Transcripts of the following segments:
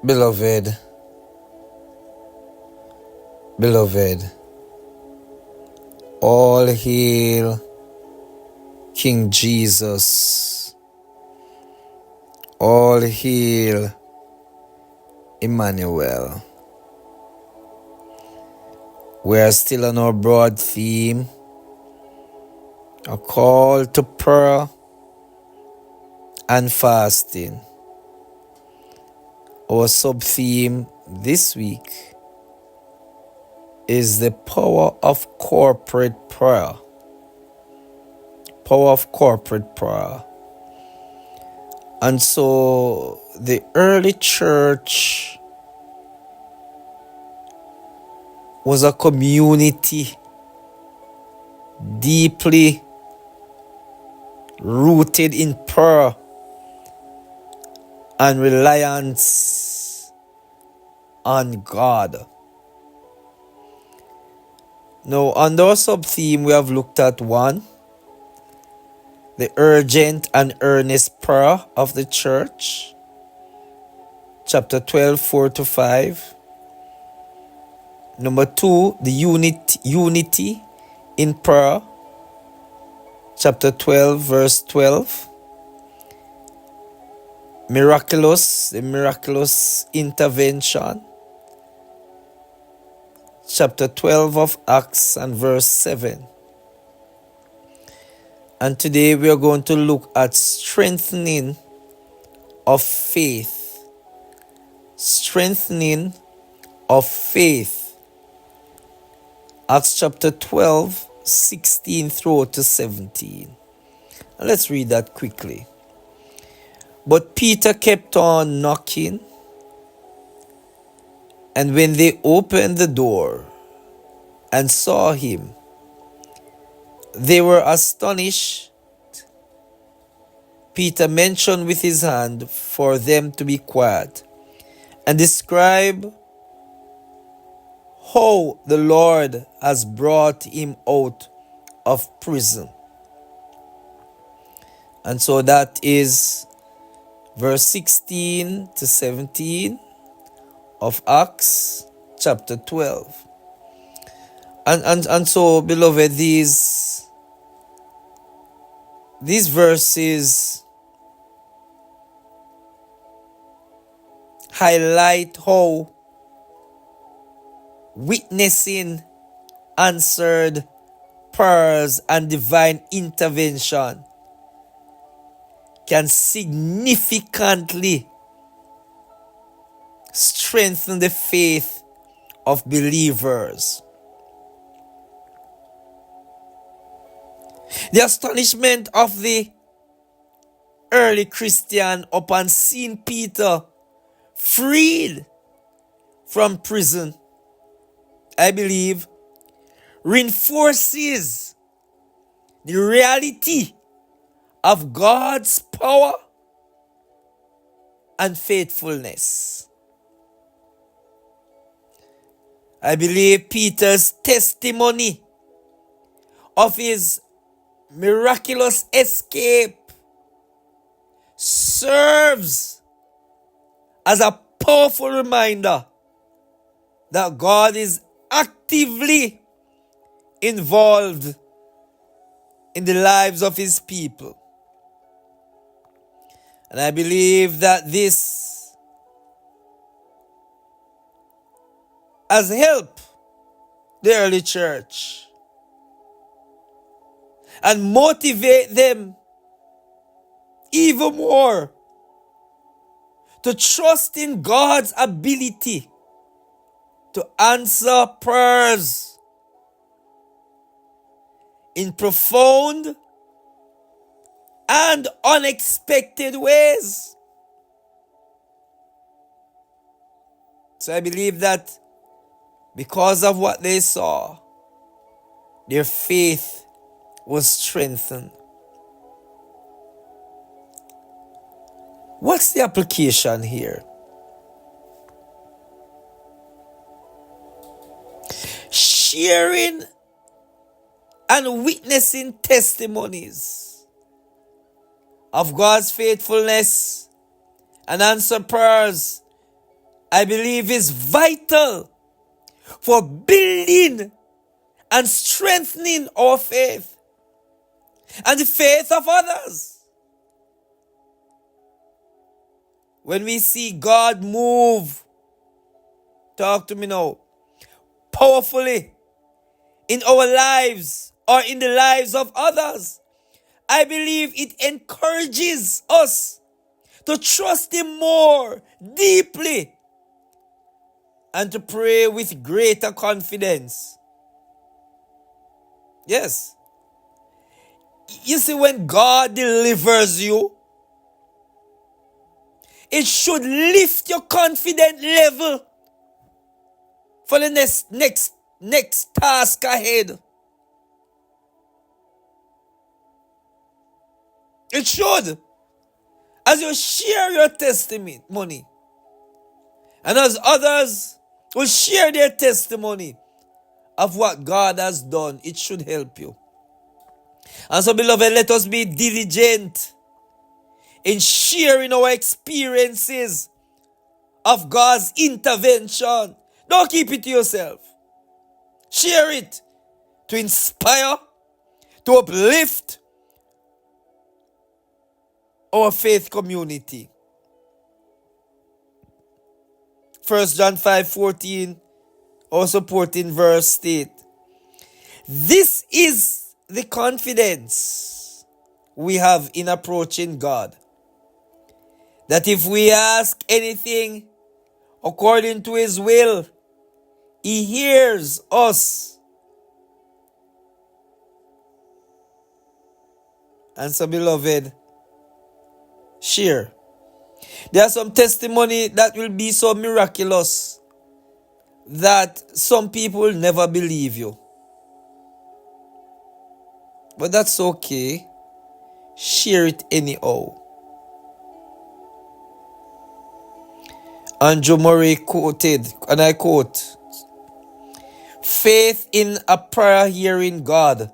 Beloved, all hail King Jesus. All hail Emmanuel. We are still on our broad theme, a call to prayer and fasting. Our sub-theme this week is the power of corporate prayer. Power of corporate prayer. And so the early church was a community deeply rooted in prayer and reliance on God. Now, under our sub-theme, we have looked at 1, the urgent and earnest prayer of the church, chapter 12, 4-5. Number 2, the unity in prayer, chapter 12, verse 12. The miraculous intervention, chapter 12 of Acts and verse 7. And today we are going to look at strengthening of faith. Strengthening of faith. Acts chapter 12, 16 through to 17. And let's read that quickly. But Peter kept on knocking, and when they opened the door and saw him, they were astonished. Peter motioned with his hand for them to be quiet and described how the Lord has brought him out of prison. And so that is verse 16 to 17 of Acts chapter 12. And so, beloved, these verses highlight how witnessing answered prayers and divine intervention can significantly strengthen the faith of believers. The astonishment of the early Christian upon seeing Peter freed from prison, I believe, reinforces the reality of God's power and faithfulness. I believe Peter's testimony of his miraculous escape serves as a powerful reminder that God is actively involved in the lives of his people. And I believe that this has helped the early church and motivate them even more to trust in God's ability to answer prayers in profound and unexpected ways. So I believe that because of what they saw, their faith was strengthened. What's the application here? Sharing and witnessing testimonies of God's faithfulness and answer prayers I believe is vital for building and strengthening our faith and the faith of others. When we see God move, talk to me now, powerfully in our lives or in the lives of others, I believe it encourages us to trust Him more deeply and to pray with greater confidence. Yes. You see, when God delivers you, it should lift your confidence level for the next task ahead. It should. As you share your testimony, and as others will share their testimony of what God has done, it should help you. And so, beloved, let us be diligent in sharing our experiences of God's intervention. Don't keep it to yourself. Share it to inspire, to uplift our faith community. 1 John 5:14, our supporting verse state, this is the confidence we have in approaching God, that if we ask anything according to His will, He hears us. And so, beloved, share. There are some testimony that will be so miraculous that some people never believe you. But that's okay. Share it anyhow. Andrew Murray quoted, and I quote, faith in a prayer hearing God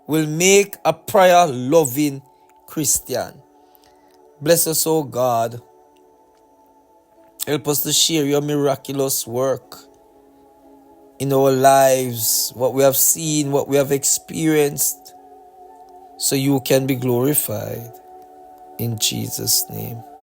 will make a prayer loving Christian. Bless us, O God. Help us to share your miraculous work in our lives, what we have seen, what we have experienced, so you can be glorified. In Jesus' name.